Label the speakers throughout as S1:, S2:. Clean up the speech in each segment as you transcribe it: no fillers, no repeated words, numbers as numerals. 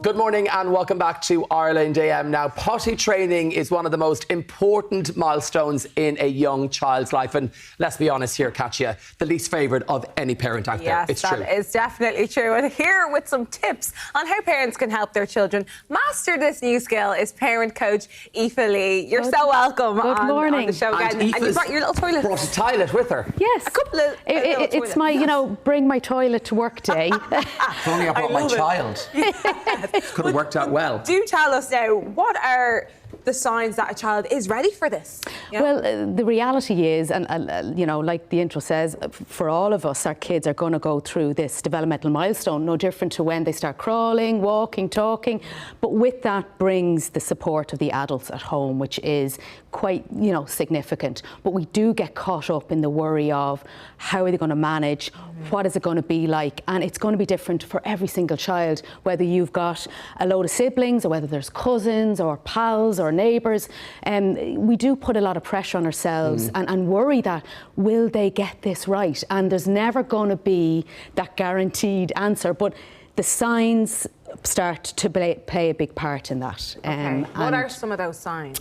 S1: Good morning and welcome back to Ireland AM. Now, potty training is one of the most important milestones in a young child's life. And let's be honest here, Katja, the least favoured of any parent out there. It's true.
S2: Yes, that is definitely true. And here with some tips on how parents can help their children master this new skill is parent coach Aoife Lee. You're so welcome on the show again. And you brought your little toilet.
S1: Brought a toilet with her.
S2: Yes. A couple of
S3: It's my, bring my toilet to work day.
S1: If only I brought my child. Could have worked out well.
S2: Do tell us now, what are the signs that a child is ready for this?
S3: Yeah. Well, the reality is, and like the intro says, for all of us, our kids are going to go through this developmental milestone, no different to when they start crawling, walking, talking. But with that brings the support of the adults at home, which is quite, significant. But we do get caught up in the worry of how are they going to manage, what is it going to be like, and it's going to be different for every single child, whether you've got a load of siblings or whether there's cousins or pals or neighbours. We do put a lot of pressure on ourselves and worry that, will they get this right? And there's never going to be that guaranteed answer, but the signs start to play a big part in that.
S2: Okay. What are some of those signs?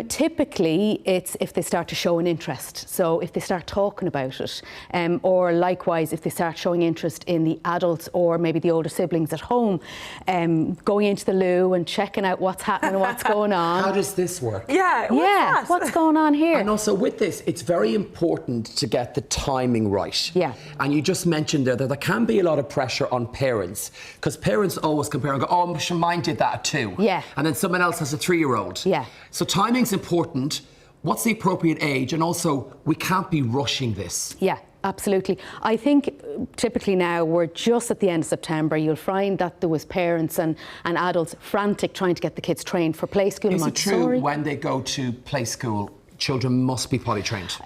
S3: Typically, it's if they start to show an interest. So if they start talking about it, or likewise, if they start showing interest in the adults or maybe the older siblings at home, going into the loo and checking out what's happening and what's going on.
S1: How does this work?
S3: Yeah, what's going on here?
S1: And also with this, it's very important to get the timing right.
S3: Yeah.
S1: And you just mentioned there that there can be a lot of pressure on parents, because parents always compare and go, oh, mine did that at 2.
S3: Yeah.
S1: And then someone else has a 3-year-old.
S3: Yeah.
S1: So timing's important. What's the appropriate age? And also, we can't be rushing this.
S3: Yeah, absolutely. I think typically now we're just at the end of September. You'll find that there was parents and adults frantic trying to get the kids trained for play school.
S1: Is it true when they go to play school, children must be potty trained?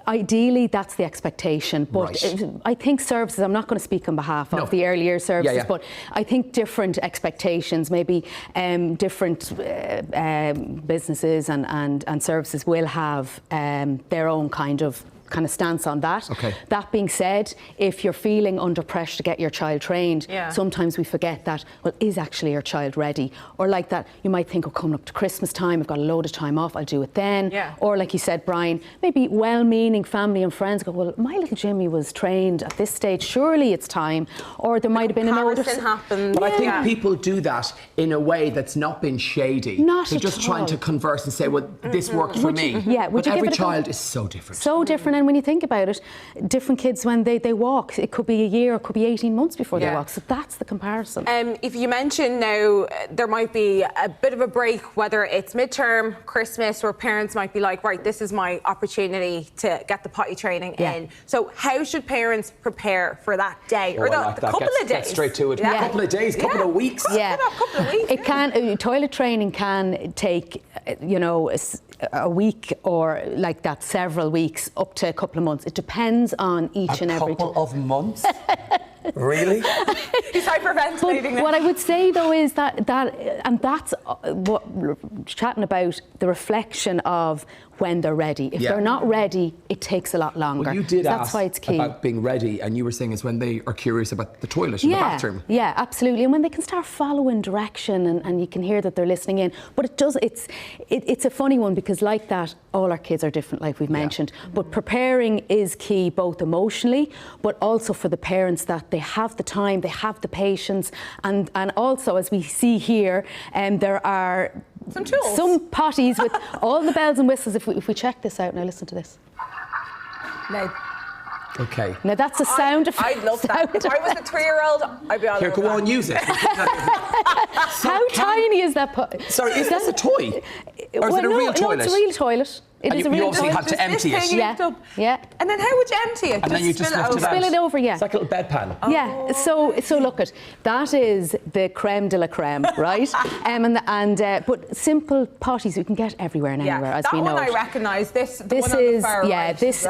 S3: Ideally, that's the expectation. But
S1: right.
S3: I think services, I'm not going to speak on behalf of the early year services, but I think different expectations, maybe different businesses and services will have their own kind of stance on that.
S1: Okay.
S3: That being said, if you're feeling under pressure to get your child trained, sometimes we forget that, well, is actually your child ready? Or like that, you might think, oh, coming up to Christmas time, I've got a load of time off, I'll do it then.
S2: Yeah.
S3: Or like you said, Brian, maybe well-meaning family and friends go, well, my little Jimmy was trained at this stage, surely it's time. Or there might have been an older...
S2: happened.
S1: But I think people do that in a way that's not been shady. They're just trying to converse and say, well, this worked for me. But every child is so different.
S3: So different. And when you think about it, different kids, when they walk, it could be a year, it could be 18 months before they walk. So that's the comparison.
S2: If you mention now, there might be a bit of a break, whether it's midterm, Christmas, where parents might be like, right, this is my opportunity to get the potty training in. So how should parents prepare for that day or the couple of days?
S1: Get straight to it. A couple of days, couple of weeks.
S3: Yeah,
S2: couple of weeks.
S3: It can. Toilet training can take, a week or like that, several weeks, up to a couple of months. It depends on each and every...
S1: A couple of months? Really?
S2: He's hyperventilating.
S3: What I would say though is that and that's what we're chatting about, the reflection of when they're ready. If they're not ready, it takes a lot longer.
S1: Well, you did
S3: that's
S1: ask
S3: why it's key.
S1: About being ready, and you were saying it's when they are curious about the toilet and the bathroom.
S3: Yeah, absolutely. And when they can start following direction and you can hear that they're listening in. But it's a funny one, because like that, all our kids are different, like we've mentioned. But preparing is key, both emotionally, but also for the parents, that they have the time, they have the patience, and also, as we see here, there are
S2: some tools,
S3: some potties with all the bells and whistles. If we check this out now, listen to this.
S1: Okay.
S3: Now that's a sound effect.
S2: I'd love that. If I was a 3-year-old, I'd be all
S1: Here, go on, use it.
S3: How tiny is that pot?
S1: Sorry, is this a toy? Or is it a real toilet?
S3: No, it's a real toilet. It is a real
S1: obviously
S3: toilet.
S1: had to empty it.
S3: Yeah.
S2: And then how would you empty it?
S1: And then you just lift it out.
S3: Spill it over,
S1: It's like a little bedpan.
S3: Yeah. So look at that, is the creme de la creme, right? But simple potties you can get everywhere and anywhere, as we know.
S2: That one I recognise. This
S3: is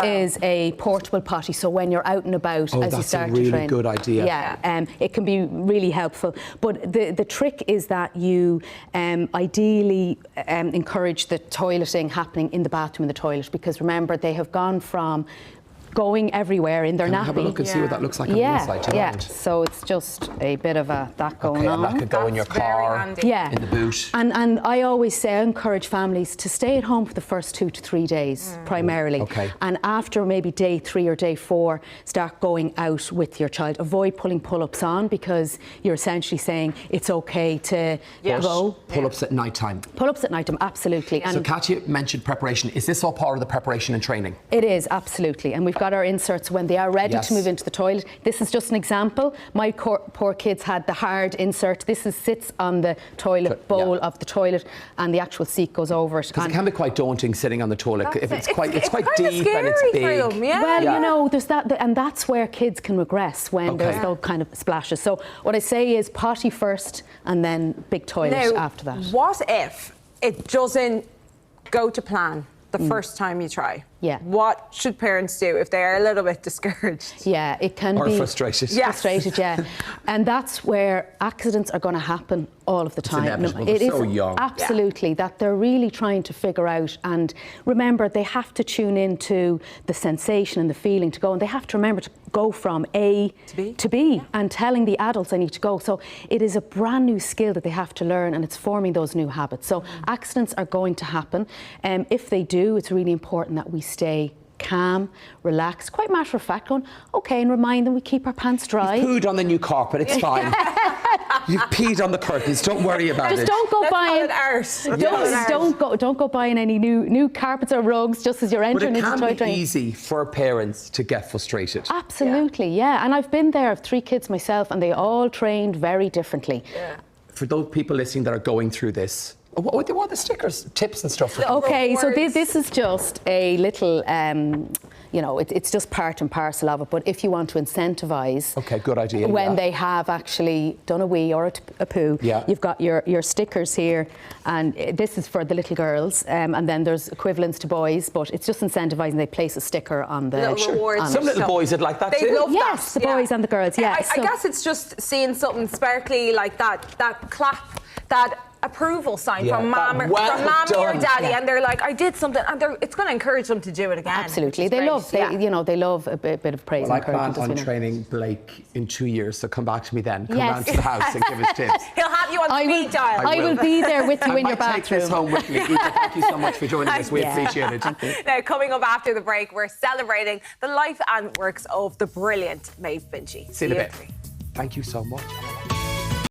S3: is a portable potty. So when you're out and about, as you start to train,
S1: that's a really good idea.
S3: Yeah, it can be really helpful. But the trick is that you ideally encourage the toileting happening in the bathroom and the toilet, because remember, they have gone from going everywhere in their nappy.
S1: Have a look and see what that looks like on the inside.
S3: Yeah, so it's just a bit of that going on.
S1: And that could go in your car, in the boot.
S3: And I always say I encourage families to stay at home for the first 2 to 3 days primarily.
S1: Okay.
S3: And after maybe day 3 or day 4, start going out with your child. Avoid pulling pull-ups on, because you're essentially saying it's okay to go.
S1: Pull-ups at night time.
S3: Pull-ups at night time, absolutely.
S1: So Katja mentioned preparation. Is this all part of the preparation and training?
S3: It is, absolutely. And we've got our inserts when they are ready to move into the toilet. This is just an example. My poor kids had the hard insert. This sits on the toilet bowl of the toilet, and the actual seat goes over it.
S1: Because it can be quite daunting sitting on the toilet. If it's quite deep and it's big.
S2: Them,
S3: Well, you know, there's that, and that's where kids can regress when there's no kind of splashes. So what I say is potty first, and then big toilet after that.
S2: What if it doesn't go to plan the first time you try?
S3: Yeah.
S2: What should parents do if they're a little bit discouraged?
S3: Yeah, it can be
S1: frustrated.
S3: Frustrated, yeah. And that's where accidents are going to happen all of the time.
S1: It's inevitable. They're so young.
S3: Absolutely, that they're really trying to figure out. And remember, they have to tune into the sensation and the feeling to go, and they have to remember to go from A to B and telling the adults I need to go. So it is a brand new skill that they have to learn, and it's forming those new habits. So accidents are going to happen. If they do, it's really important that we stay calm, relaxed, quite matter of fact, going, okay, and remind them we keep our pants dry.
S1: You've pooed on the new carpet, it's fine. You've peed on the curtains, don't worry about it.
S3: Just don't go buying. Don't go buying any new carpets or rugs just as you're entering into toy
S1: But it can
S3: train.
S1: be easy for parents to get frustrated.
S3: Absolutely, yeah. And I've been there. I've 3 kids myself, and they all trained very differently.
S2: Yeah.
S1: For those people listening that are going through this, what are the stickers, tips and stuff?
S3: Okay, so this is just a little, you know, it's just part and parcel of it. But if you want to incentivise,
S1: okay, good idea.
S3: When they have actually done a wee or a poo, you've got your stickers here, and this is for the little girls, and then there's equivalents to boys. But it's just incentivising. They place a sticker on the.
S1: Some little boys would like that too.
S2: They love
S3: yes,
S2: that.
S3: The boys and the girls. Yeah,
S2: I guess it's just seeing something sparkly like that clap, that approval sign from mum or daddy, and they're like, I did something, and it's going to encourage them to do it again.
S3: Absolutely, they love a bit of praise.
S1: Well,
S3: and
S1: I plan on training Blake in 2 years, so come back to me then. Come round to the house and give us tips.
S2: He'll have you on speed dial.
S3: I will be there with you in your bathroom.
S1: I might take this home with me. Aoife, thank you so much for joining us. We appreciate it.
S2: Now, coming up after the break, we're celebrating the life and works of the brilliant Maeve Binchy.
S1: See you in a bit. Thank you so much.